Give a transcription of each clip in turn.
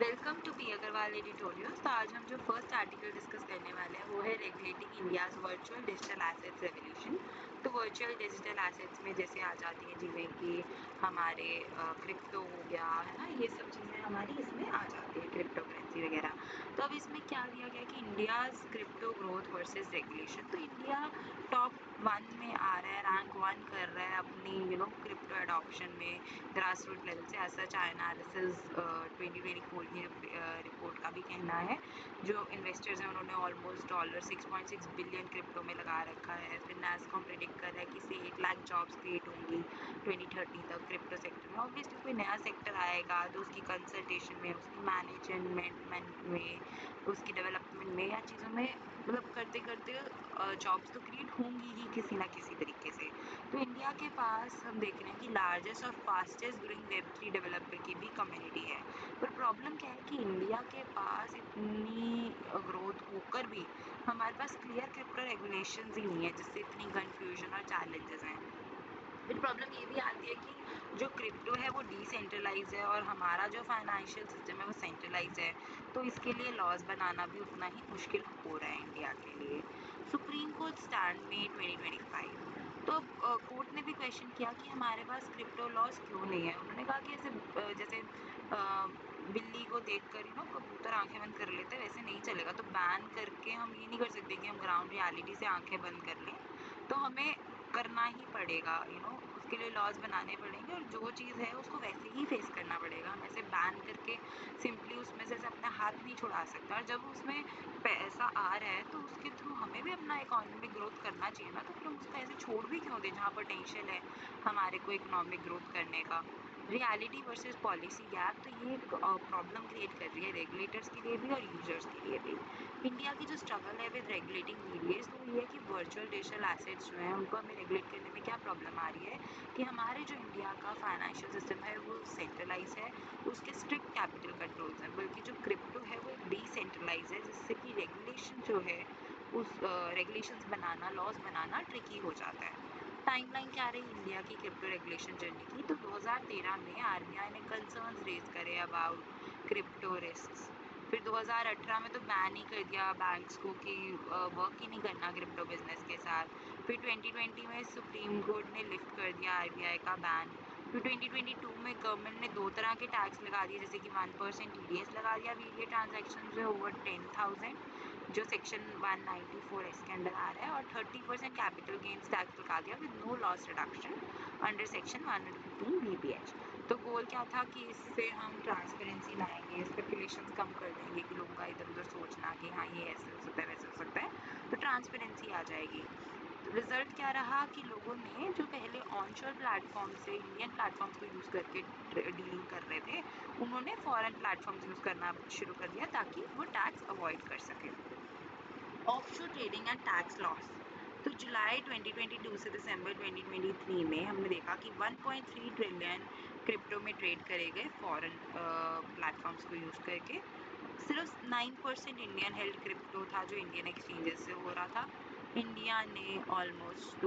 Welcome to P Agarwal editorials. तो आज हम जो फर्स्ट आर्टिकल डिस्कस करने वाले हैं वो है regulating India's virtual digital assets revolution. तो वर्चुअल डिजिटल एसेट्स में जैसे आ जाती हैं चीज़ें कि हमारे क्रिप्टो हो गया है ना, ये सब चीज़ें हमारी इसमें आ जाती है, क्रिप्टो करेंसी वगैरह। तो अब इसमें क्या दिया गया कि India's crypto growth versus regulation. तो इंडिया टॉप 1 में आ रहा है, रैंक 1 कर रहा है अपनी क्रिप्टो एडॉप्शन में ग्रास रूट लेवल से। ऐसा चाइना एनालिसिस 2024 की रिपोर्ट का भी कहना है। जो इन्वेस्टर्स हैं उन्होंने ऑलमोस्ट $6.6 बिलियन क्रिप्टो में लगा रखा है। फिर नैसकॉम प्रेडिक्ट कर रहा है कि से 1 लाख जॉब्स क्रिएट होंगी 2030 तक क्रिप्टो सेक्टर में। ऑब्वियसली कोई नया सेक्टर आएगा तो उसकी कंसल्टेशन में, उसकी मैनेजमेंट में, उसकी डेवलपमेंट में या चीज़ों में करते करते जॉब्स तो क्रिएट होंगी ही किसी ना किसी तरीके से। तो इंडिया के पास हम देख रहे हैं कि लार्जेस्ट और फास्टेस्ट ग्रोइंग वेब3 डेवलपर की भी कम्युनिटी है। पर प्रॉब्लम क्या है कि इंडिया के पास इतनी ग्रोथ होकर भी हमारे पास क्लियर क्रिप्टो रेगुलेशंस ही नहीं है, जिससे इतनी कन्फ्यूजन और चैलेंजेस हैं। फिर प्रॉब्लम ये भी आती है कि जो क्रिप्टो है वो डिसेंट्रलाइज है और हमारा जो फाइनेंशियल सिस्टम है वो सेंट्रलाइज है। तो इसके लिए लॉज बनाना भी उतना ही मुश्किल हो रहा है इंडिया के लिए। सुप्रीम कोर्ट स्टैंड में 2025। तो कोर्ट ने भी क्वेश्चन किया कि हमारे पास क्रिप्टो लॉज क्यों नहीं है। उन्होंने कहा कि ऐसे जैसे बिल्ली को देख कर कबूतर आंखें बंद कर लेते हैं, वैसे नहीं चलेगा। तो बैन करके हम ये नहीं कर सकते कि हम ग्राउंड रियलिटी से आंखें बंद कर लें। तो हमें करना ही पड़ेगा, उसके लिए लॉज बनाने पड़ेंगे और जो चीज़ है उसको वैसे ही फेस करना पड़ेगा। हम ऐसे बैन करके सिंपली उसमें से अपना हाथ नहीं छुड़ा सकता। और जब उसमें पैसा आ रहा है तो उसके थ्रू हमें भी अपना इकोनॉमिक ग्रोथ करना चाहिए ना। तो फिर हम उसको ऐसे छोड़ भी क्यों दें जहाँ पोटेंशियल है हमारे को इकोनॉमिक ग्रोथ करने का। रियलिटी वर्सेस पॉलिसी गैप, तो ये एक प्रॉब्लम क्रिएट कर रही है रेगुलेटर्स के लिए भी और यूजर्स के लिए भी। इंडिया की जो स्ट्रगल है विद रेगुलेटिंग वीडियोज, तो ये है कि वर्चुअल डिजिटल एसेट्स जो हैं उनको हमें रेगुलेट करने में क्या प्रॉब्लम आ रही है कि हमारे जो इंडिया का फाइनेंशियल सिस्टम है वो सेंट्रलाइज है, उसके स्ट्रिक्ट कैपिटल कंट्रोल्स हैं। बल्कि जो क्रिप्टो है वो एक डिसेंट्रलाइज है, जिससे कि रेगुलेशन जो है उस रेगुलेशंस बनाना, लॉज बनाना ट्रिकी हो जाता है। टाइमलाइन क्या रही इंडिया की क्रिप्टो रेगुलेशन जर्नी की? तो 2013 में आरबीआई ने कंसर्न्स रेज करे अबाउट क्रिप्टो रिस्क्स। फिर 2018 में तो बैन ही कर दिया बैंक्स को कि वर्क ही नहीं करना क्रिप्टो बिजनेस के साथ। फिर 2020 में सुप्रीम कोर्ट ने लिफ्ट कर दिया आरबीआई का बैन। फिर 2022 में गवर्नमेंट ने 2 तरह के टैक्स लगा दिए, जैसे कि 1% टीडीएस लगा दिया वीडियो ट्रांजैक्शन से ओवर 10,000, जो सेक्शन 194 एस के अंडर आ रहा है, और 30% कैपिटल गेन्स टैक्स लगा दिया with no loss reduction under section 115 BPH. तो गोल क्या था कि इससे हम ट्रांसपेरेंसी लाएंगे, स्पेकुलेशंस कम कर देंगे कि लोगों का इधर उधर सोचना कि हाँ ये ऐसे हो सकता है वैसे हो सकता है, तो ट्रांसपेरेंसी आ जाएगी। रिजल्ट क्या रहा कि लोगों ने जो पहले ऑनशोर प्लेटफॉर्म से इंडियन प्लेटफॉर्म्स को यूज़ करके डीलिंग कर रहे थे, उन्होंने फॉरेन प्लेटफॉर्म्स यूज़ करना शुरू कर दिया ताकि वो टैक्स अवॉइड कर सकें। Offshore trading and tax loss, तो जुलाई 2022 से दिसंबर 2023 में हमने देखा कि 1.3 ट्रिलियन क्रिप्टो में ट्रेड करे गए फॉरेन प्लेटफॉर्म्स को यूज़ करके। सिर्फ 9% इंडियन हेल्ड क्रिप्टो था जो इंडियन एक्सचेंजेस से हो रहा था। इंडिया ने ऑलमोस्ट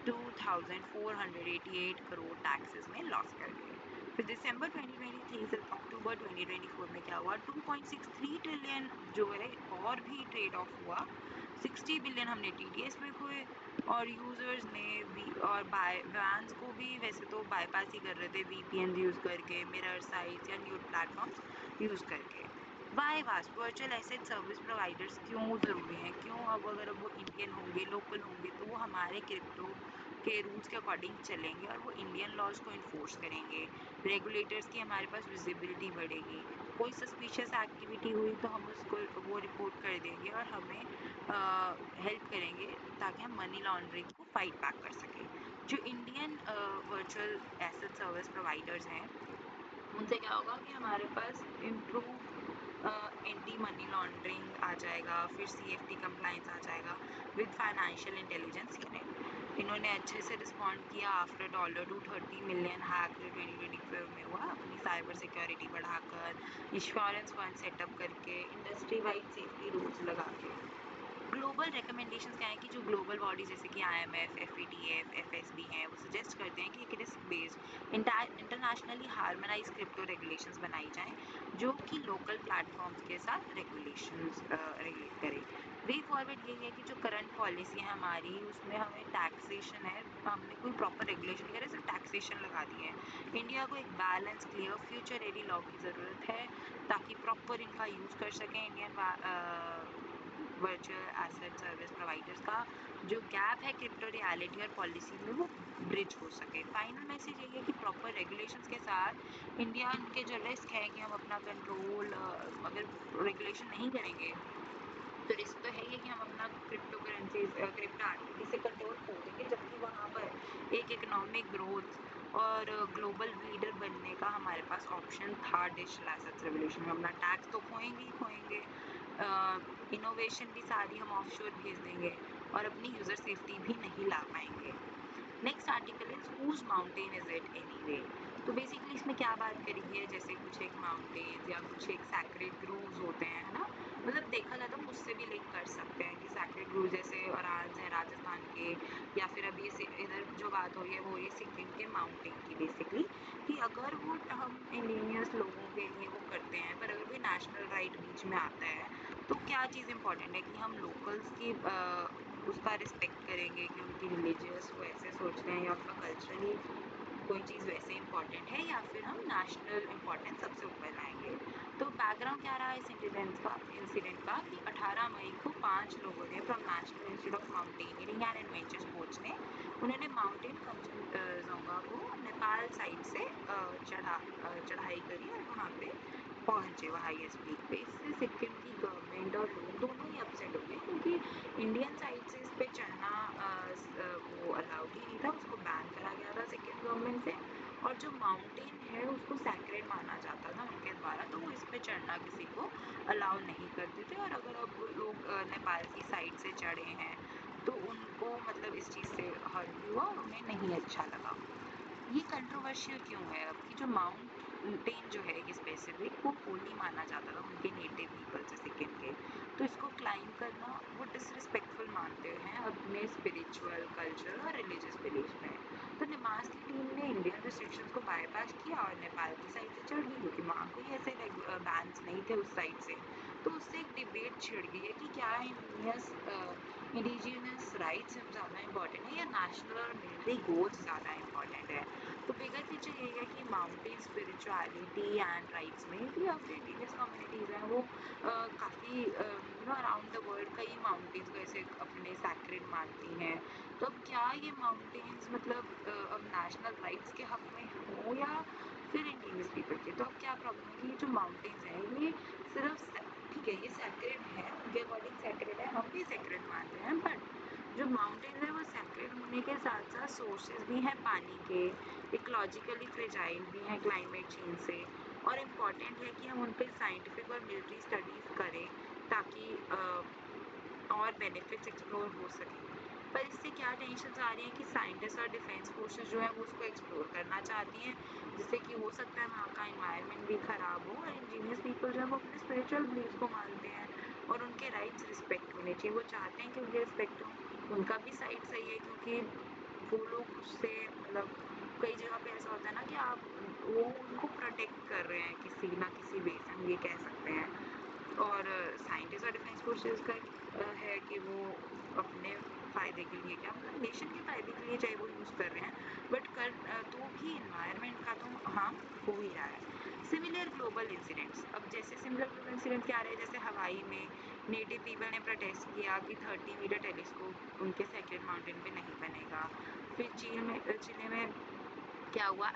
₹2,488 करोड़ टैक्सेस में लॉस कर दिए। फिर दिसंबर 2023 से अक्टूबर 2024 में क्या हुआ, 2.63 ट्रिलियन जो है और भी ट्रेड ऑफ हुआ। 60 बिलियन हमने टीडीएस में खोए और यूजर्स ने और ब्रांड्स को भी वैसे तो बाईपास ही कर रहे थे वीपीएन यूज़ करके, मिरर साइट्स या न्यू प्लेटफॉर्म्स यूज़ करके। Why vast virtual asset service providers क्यों ज़रूरी हैं? क्यों? अब अगर वो इंडियन होंगे, लोकल होंगे, तो वो हमारे क्रिप्टो के रूल्स के अकॉर्डिंग चलेंगे और वो इंडियन लॉज को इन्फोर्स करेंगे। रेगुलेटर्स की हमारे पास विजिबिलिटी बढ़ेगी। कोई सस्पिशियस एक्टिविटी हुई तो हम उसको वो रिपोर्ट कर देंगे और हमें हेल्प करेंगे ताकि हम मनी लॉन्ड्रिंग को फाइट बैक कर सकें। जो Indian virtual asset service providers हैं उनसे क्या होगा कि हमारे पास इम्प्रूव एंटी मनी लॉन्ड्रिंग आ जाएगा, फिर सीएफटी कंप्लाइंस आ जाएगा विद फाइनेंशियल इंटेलिजेंस यूनिट। इन्होंने अच्छे से रिस्पॉन्ड किया आफ्टर $230 मिलियन हैक जो 2024 में हुआ, अपनी साइबर सिक्योरिटी बढ़ाकर, इंश्योरेंस फंड सेटअप करके, इंडस्ट्री वाइड सेफ्टी रूल्स लगा के। ग्लोबल रिकमेंडेशंस क्या है कि जो ग्लोबल बॉडीज जैसे कि आईएमएफ, एफएटीएफ, एफएसबी हैं, वो सजेस्ट करते हैं कि एक risk based internationally harmonise crypto regulations बनाई जाएं जो कि लोकल प्लेटफॉर्म्स के साथ रेगुलेशंस रेगुलेट करे। वे फॉरवर्ड यही है कि जो करंट पॉलिसी है हमारी, उसमें हमें टैक्सेशन है, हमने कोई प्रॉपर रेगुलेशन नहीं करे, सिर्फ टैक्सेशन लगा दी है। इंडिया को एक balance, clear, future ready law की ज़रूरत है ताकि प्रॉपर इनका यूज़ कर सकें Indian virtual asset service providers का जो गैप है क्रिप्टो रियलिटी और पॉलिसी में, वो ब्रिज हो सके। फाइनल मैसेज यही है कि प्रॉपर रेगुलेशंस के साथ इंडिया के जो रिस्क है कि हम अपना कंट्रोल अगर रेगुलेशन नहीं करेंगे तो रिस्क तो है ही कि हम अपना क्रिप्टो करेंसीज क्रिप्टो एक्टिविटी से कंट्रोल खो देंगे, जबकि वहाँ पर एक इकोनॉमिक ग्रोथ और ग्लोबल लीडर बनने का हमारे पास ऑप्शन था डिजिटल एसेट्स रेवोल्यूशन में। अपना टैक्स तो खोएंगे ही खोएंगे, इनोवेशन भी सारी हम ऑफशोर भेज देंगे और अपनी यूज़र सेफ्टी भी नहीं ला पाएंगे। Next article is whose mountain is it anyway. तो बेसिकली इसमें क्या बात करी है, जैसे कुछ एक माउंटेन्स या कुछ एक सैक्रेड ग्रोव्स होते हैं, है ना, मतलब देखा जाए तो हम उससे भी लिंक कर सकते हैं कि सैक्रेड ग्रोव जैसे औरांस हैं राजस्थान के, या फिर अभी इधर जो बात हो रही है वो ये सिक्किम के माउंटेन की, बेसिकली कि अगर वो हम इंडिजिनियस लोगों के लिए वो करते हैं, पर अगर कोई नेशनल राइट बीच में आता है तो क्या चीज़ इंपॉर्टेंट है कि हम लोकल्स की उसका रिस्पेक्ट करेंगे कि उनकी रिलीजियस वो ऐसे सोचते हैं या उनका कल्चरली कोई चीज़ वैसे इंपॉर्टेंट है, या फिर हम नेशनल इम्पोर्टेंस सबसे ऊपर लाएंगे। तो बैकग्राउंड क्या रहा इस इंसिडेंट का कि 18 मई को 5 लोगों ने from national institute of mountaineering and adventure sports ने उन्होंने माउंटेन कंचनजंगा को नेपाल साइड से चढ़ाई करी और वहाँ पे पहुँचे, वो हाईएस्ट पीक पे। इससे सिक्किम की गवर्नमेंट और लोग दोनों ही अपसेट हो गए, क्योंकि इंडियन साइड से इस पे चढ़ना वो अलाउड ही नहीं था, उसको बैन करा गया था सिक्किम गवर्नमेंट से, और जो माउंटेन है उसको सैक्रेड माना जाता था उनके द्वारा, तो वो इस पे चढ़ना किसी को अलाउ नहीं करते थे। और अगर अब लोग नेपाल की साइड से चढ़े हैं तो उनको मतलब इस चीज़ से हर्ट भी हुआ और उन्हें नहीं अच्छा लगा। ये कंट्रोवर्शियल क्यों है अब कि जो माउंटेन जो है ये स्पेसिफिक वो होली माना जाता था उनके नेटिव पीपल से सिक्किम के, तो इसको क्लाइंब करना वो डिसरिस्पेक्टफुल मानते हैं अपने स्पिरिचुअल, कल्चरल और रिलीजियस बिलीफ में। तो निमास की टीम ने इंडियन रिस्ट्रिक्शंस को बाईपास किया और नेपाल की साइड से चढ़ गई, क्योंकि वहाँ कोई ऐसे बैन्स नहीं थे उस साइड से। तो उससे एक डिबेट छिड़ गई है कि क्या इंडिजिनियस राइट्स ज़्यादा इंपॉर्टेंट है या नेशनल और मिलिट्री गोल्स ज़्यादा इंपॉर्टेंट है। तो बिगर पिक्चर यही है कि माउंटेन स्पिरिचुअलिटी एंड राइट्स में भी अब इंडिजियस कम्युनिटीज़ हैं वो काफ़ी अराउंड द वर्ल्ड कई माउंटेन्स को ऐसे अपने सैक्रेड मानती हैं। तो अब क्या ये माउंटेन्स मतलब अब नेशनल राइट्स के हक में हो या फिर इंडिजियस पीपल के? तो अब क्या प्रॉब्लम है कि ये जो माउंटेन्स हैं ये सिर्फ ठीक है, ये सैक्रेड है, उनके अकॉर्डिंग सैक्रेड है, हम भी सैक्रेड मानते हैं, बट जो माउंटेन्स है वो सैक्रेड होने के साथ साथ सोर्सेज भी हैं पानी के, इकोलॉजिकली फ्रेजाइल भी हैं क्लाइमेट चेंज से, और इम्पॉर्टेंट है कि हम उन पर साइंटिफिक और मिलिट्री स्टडीज़ करें ताकि और बेनिफिट्स एक्सप्लोर हो सकें। पर इससे क्या टेंशन्स आ रही हैं कि साइंटिस्ट और डिफेंस फोर्सेस जो हैं वो उसको एक्सप्लोर करना चाहती हैं, जिससे कि हो सकता है वहाँ का इन्वायरमेंट भी ख़राब हो, और इंडिजिनियस पीपल जो है वो अपने स्पिरिचुअल बिलीव्स को मानते हैं और उनके राइट्स रिस्पेक्ट होने चाहिए, वो चाहते हैं कि उनके रिस्पेक्ट हो। उनका भी साइड सही है, क्योंकि वो लोग उससे मतलब कई जगह पे ऐसा होता है ना कि आप वो उनको प्रोटेक्ट कर रहे हैं किसी ना किसी वे से, हम ये कह सकते हैं। और साइंटिस्ट और डिफेंस फोर्सेस का है कि वो अपने फ़ायदे के लिए, क्या मतलब नेशन के फ़ायदे के लिए चाहे वो यूज़ कर रहे हैं, बट तो भी इन्वायरमेंट का तो हार्म हो ही रहा है। सिमिलर ग्लोबल इंसिडेंट्स, अब जैसे सिमिलर ग्लोबल इंसिडेंट क्या रहे, जैसे हवाई में नेटिव पीपल ने प्रोटेस्ट किया कि 30 मीटर टेलीस्कोप उनके सेक्रेड माउंटेन पे नहीं बनेगा। फिर चिले में क्या हुआ,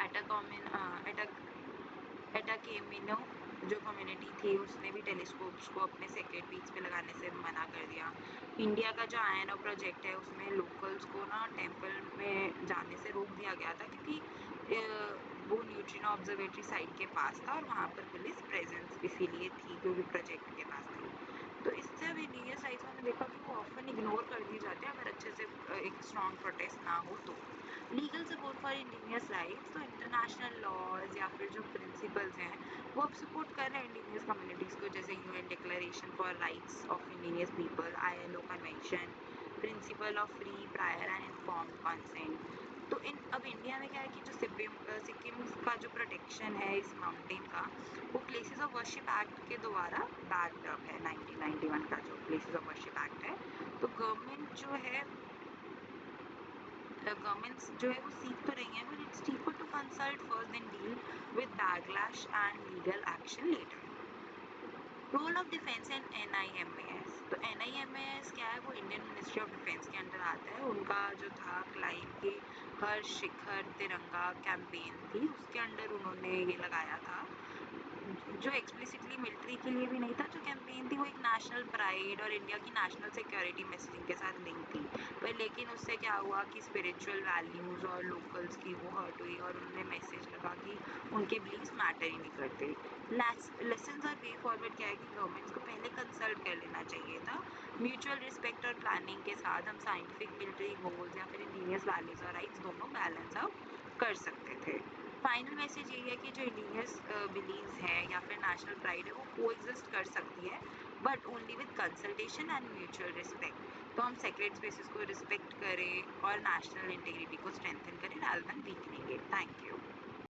एटाकेमिनो जो कम्युनिटी थी उसने भी टेलीस्कोप्स को अपने सेक्रेड पीक्स पे लगाने से मना कर दिया। इंडिया का जो आयनो प्रोजेक्ट है उसमें लोकल्स को ना टेम्पल में जाने से रोक दिया गया था, क्योंकि वो न्यूट्रिनो ऑब्जर्वेटरी साइट के पास था और वहाँ पर पुलिस प्रेजेंस इसीलिए थी क्योंकि प्रोजेक्ट के पास थी। तो इससे अब इंडिजिनियस राइट्स मैंने देखा कि वो ऑफन इग्नोर कर दिए जाते हैं अगर अच्छे से एक स्ट्रॉन्ग प्रोटेस्ट ना हो तो। Legal support for indigenous rights, तो इंटरनेशनल लॉज या फिर जो प्रिंसिपल्स हैं वो अब सपोर्ट कर रहे हैं इंडिजिनियस कम्युनिटीज़ को, जैसे UN declaration for rights of indigenous people, ILO convention, principle of free, prior and informed consent. तो अब इंडिया में क्या है कि जो सिक्किम का जो प्रोटेक्शन है इस माउंटेन का, वो प्लेसेस ऑफ वर्शिप एक्ट के द्वारा बैक्ड अप है 1991 का जो प्लेसेस ऑफ वर्शिप एक्ट है। तो गवर्नमेंट जो है वो सीख तो रही है, but it's cheaper to consult first then deal with backlash and legal action later. Role of defence and NIMAS। तो NIMAS क्या है, वो इंडियन मिनिस्ट्री ऑफ डिफेंस के अंडर आता है। उनका जो था क्लाइम की हर शिखर तिरंगा कैंपेन थी, उसके अंडर उन्होंने ये लगाया था, जो एक्सप्लिसिटली मिलिट्री के लिए भी नहीं था। जो कैंपेन थी वो एक नेशनल प्राइड और इंडिया की नेशनल सिक्योरिटी मैसेजिंग के साथ लिंक थी, पर लेकिन उससे क्या हुआ कि स्पिरिचुअल वैल्यूज़ और लोकल्स की वो हर्ट हुई और उन्होंने मैसेज लगा कि उनके बिलीव्स मैटर ही नहीं करते। लेसन्स और वे फॉरवर्ड क्या है कि गवर्नमेंट्स को पहले कंसल्ट कर लेना चाहिए था। म्यूचुअल रिस्पेक्ट और प्लानिंग के साथ हम साइंटिफिक मिलिट्री गोल्स या फिर इंडिजिनियस वैल्यूज़ और राइट्स दोनों बैलेंस आउट कर सकते थे। फाइनल मैसेज यही है कि जो इंडिजिनियस बिलीव्स हैं या फिर नेशनल प्राइड है वो कोएग्जिस्ट कर सकती है, but only with consultation and mutual respect. तो हम सेक्रेट स्पेसेस को रिस्पेक्ट करें और नेशनल इंटीग्रिटी को स्ट्रेंथन करें rather than weakening it. Thank you.